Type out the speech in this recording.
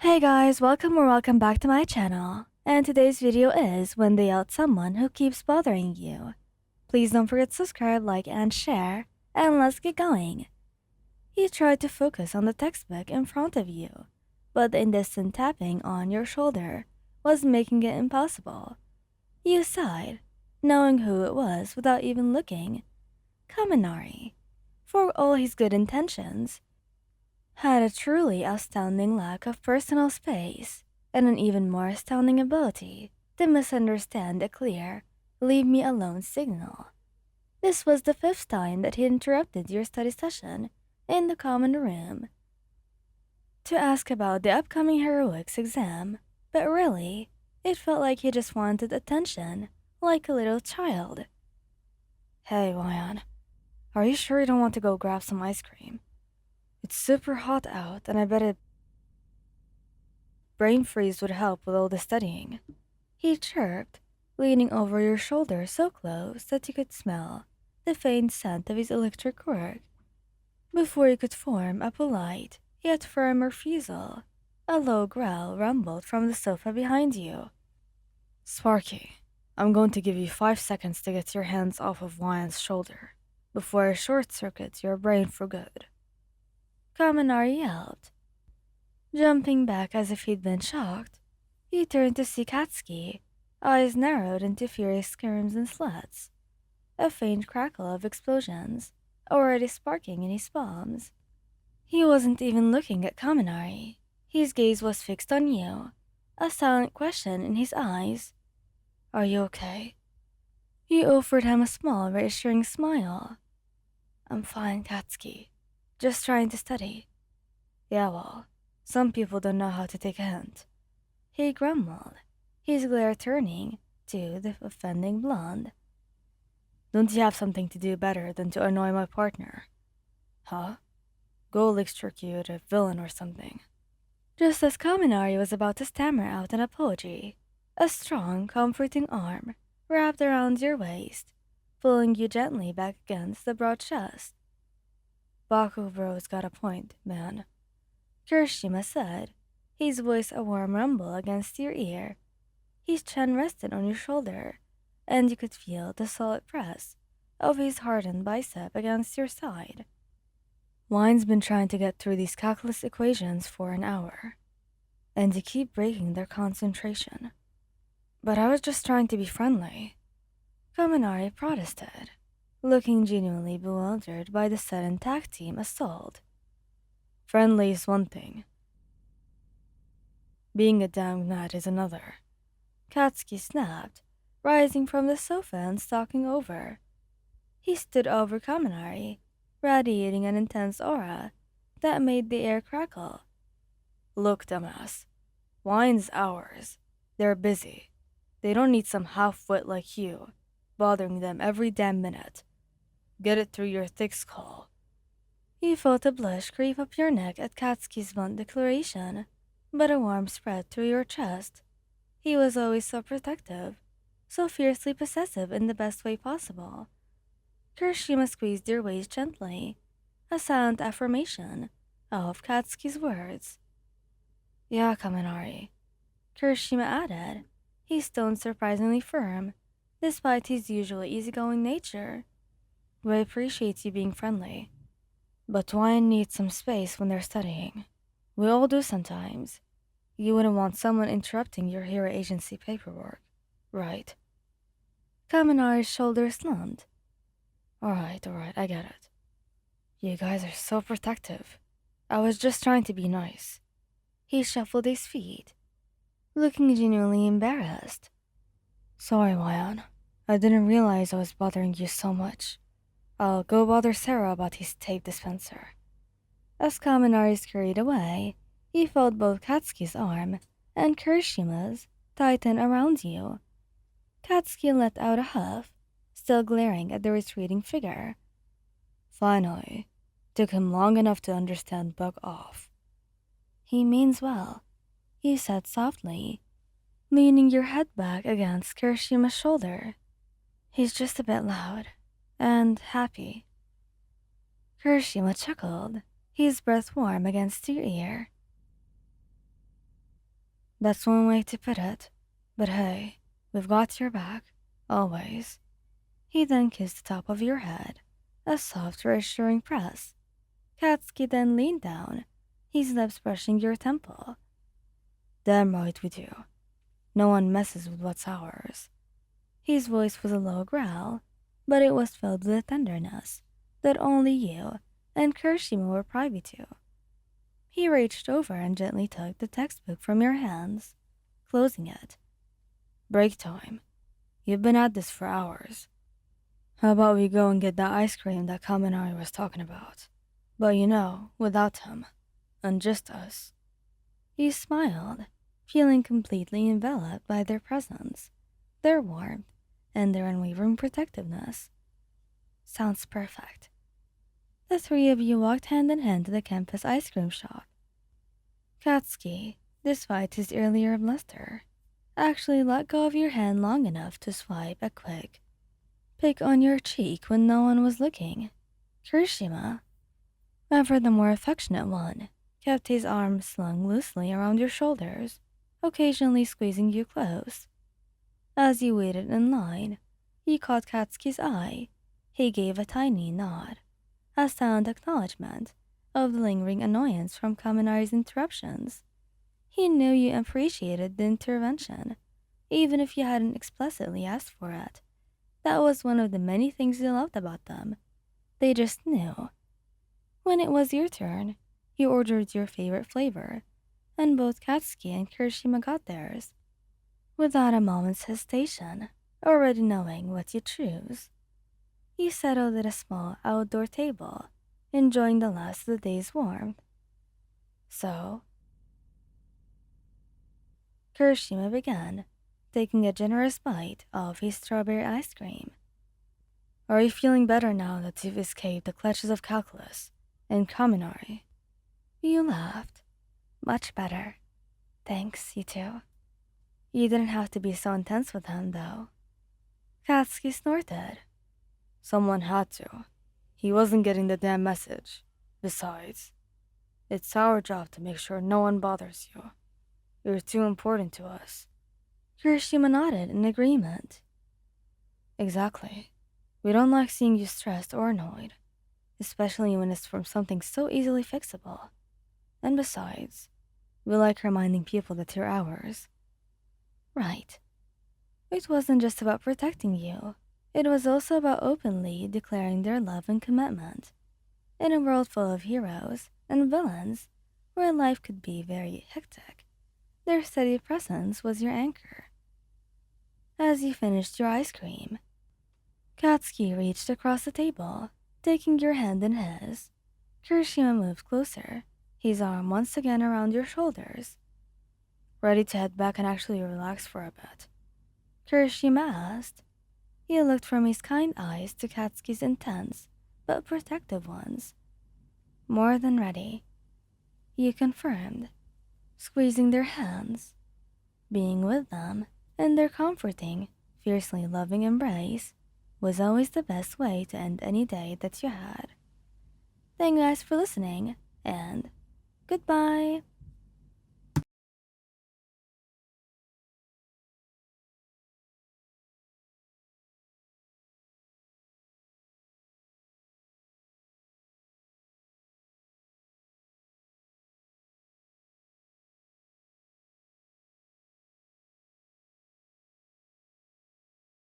Hey guys, welcome back to my channel. And today's video is when they out someone who keeps bothering you. Please don't forget to subscribe, like, and share, and let's get going. You tried to focus on the textbook in front of you, but the indistant tapping on your shoulder was making it impossible. You sighed, knowing who it was without even looking. Kaminari, for all his good intentions, had a truly astounding lack of personal space and an even more astounding ability to misunderstand a clear, leave me alone signal. This was the fifth time that he interrupted your study session in the common room to ask about the upcoming heroics exam, but really, it felt like he just wanted attention, like a little child. Hey, Ryan, are you sure you don't want to go grab some ice cream? It's super hot out, and I bet a brain freeze would help with all the studying. He chirped, leaning over your shoulder so close that you could smell the faint scent of his electric work. Before you could form a polite, yet firm refusal, a low growl rumbled from the sofa behind you. Sparky, I'm going to give you 5 seconds to get your hands off of Ryan's shoulder before I short-circuit your brain for good. Kaminari yelped. Jumping back as if he'd been shocked, he turned to see Katsuki, eyes narrowed into furious screams and slats, a faint crackle of explosions already sparking in his palms. He wasn't even looking at Kaminari. His gaze was fixed on you, a silent question in his eyes. Are you okay? You offered him a small, reassuring smile. I'm fine, Katsuki. Just trying to study. Yeah, well, some people don't know how to take a hint. He grumbled, his glare turning to the offending blonde. Don't you have something to do better than to annoy my partner? Huh? Go electrocute a villain or something. Just as Kaminari was about to stammer out an apology, a strong, comforting arm wrapped around your waist, pulling you gently back against the broad chest. Bakugo's got a point, man, Kirishima said, his voice a warm rumble against your ear. His chin rested on your shoulder, and you could feel the solid press of his hardened bicep against your side. Wine's been trying to get through these calculus equations for an hour, and you keep breaking their concentration. But I was just trying to be friendly, Kaminari protested, looking genuinely bewildered by the sudden tag team assault. Friendly is one thing. Being a damn gnat is another. Katsuki snapped, rising from the sofa and stalking over. He stood over Kaminari, radiating an intense aura that made the air crackle. Look, dumbass. Wine's ours. They're busy. They don't need some half-wit like you, bothering them every damn minute. Get it through your thick skull. You felt a blush creep up your neck at Katsuki's blunt declaration, but a warmth spread through your chest. He was always so protective, so fiercely possessive in the best way possible. Kirishima squeezed your waist gently, a silent affirmation of Katsuki's words. Yeah, Kaminari, Kirishima added, his tone surprisingly firm, despite his usually easygoing nature. We appreciate you being friendly, but Wine needs some space when they're studying. We all do sometimes. You wouldn't want someone interrupting your hero agency paperwork, right? Kaminari's shoulders slumped. Alright, I get it. You guys are so protective. I was just trying to be nice. He shuffled his feet, looking genuinely embarrassed. Sorry, Ryan. I didn't realize I was bothering you so much. I'll go bother Sarah about his tape dispenser. As Kaminari scurried away, he felt both Katsuki's arm and Kirishima's tighten around you. Katsuki let out a huff, still glaring at the retreating figure. Finally, took him long enough to understand bug off. He means well, he said softly, leaning your head back against Kirishima's shoulder. He's just a bit loud and happy. Kirishima chuckled, his breath warm against your ear. That's one way to put it. But hey, we've got your back, always. He then kissed the top of your head, a soft, reassuring press. Katsuki then leaned down, his lips brushing your temple. Damn right we do. No one messes with what's ours. His voice was a low growl, but it was filled with tenderness that only you and Kirishima were privy to. He reached over and gently took the textbook from your hands, closing it. Break time. You've been at this for hours. How about we go and get that ice cream that Kaminari was talking about? But without him, and just us. He smiled, feeling completely enveloped by their presence, their warmth, and their unwavering protectiveness. Sounds perfect. The three of you walked hand in hand to the campus ice cream shop. Katsuki, despite his earlier bluster, actually let go of your hand long enough to swipe a quick pick on your cheek when no one was looking. Kirishima, ever the more affectionate one, kept his arms slung loosely around your shoulders, occasionally squeezing you close. As you waited in line, he caught Katsuki's eye. He gave a tiny nod, a silent acknowledgement of the lingering annoyance from Kaminari's interruptions. He knew you appreciated the intervention, even if you hadn't explicitly asked for it. That was one of the many things you loved about them. They just knew. When it was your turn, you ordered your favorite flavor, and both Katsuki and Kirishima got theirs, without a moment's hesitation, already knowing what you choose. You settled at a small outdoor table, enjoying the last of the day's warmth. So, Kirishima began, taking a generous bite of his strawberry ice cream. Are you feeling better now that you've escaped the clutches of calculus and Kaminari? You laughed. Much better. Thanks, you too. You didn't have to be so intense with him, though. Katsuki snorted. Someone had to. He wasn't getting the damn message. Besides, it's our job to make sure no one bothers you. You're too important to us. Kirishima nodded in agreement. Exactly. We don't like seeing you stressed or annoyed, especially when it's from something so easily fixable. And besides, we like reminding people that you're ours. Right. It wasn't just about protecting you. It was also about openly declaring their love and commitment. In a world full of heroes and villains, where life could be very hectic, their steady presence was your anchor. As you finished your ice cream, Katsuki reached across the table, taking your hand in his. Kirishima moved closer, his arm once again around your shoulders. Ready to head back and actually relax for a bit? Kirishima asked. He looked from his kind eyes to Katsuki's intense but protective ones. More than ready, you confirmed, squeezing their hands. Being with them in their comforting, fiercely loving embrace was always the best way to end any day that you had. Thank you guys for listening, and goodbye!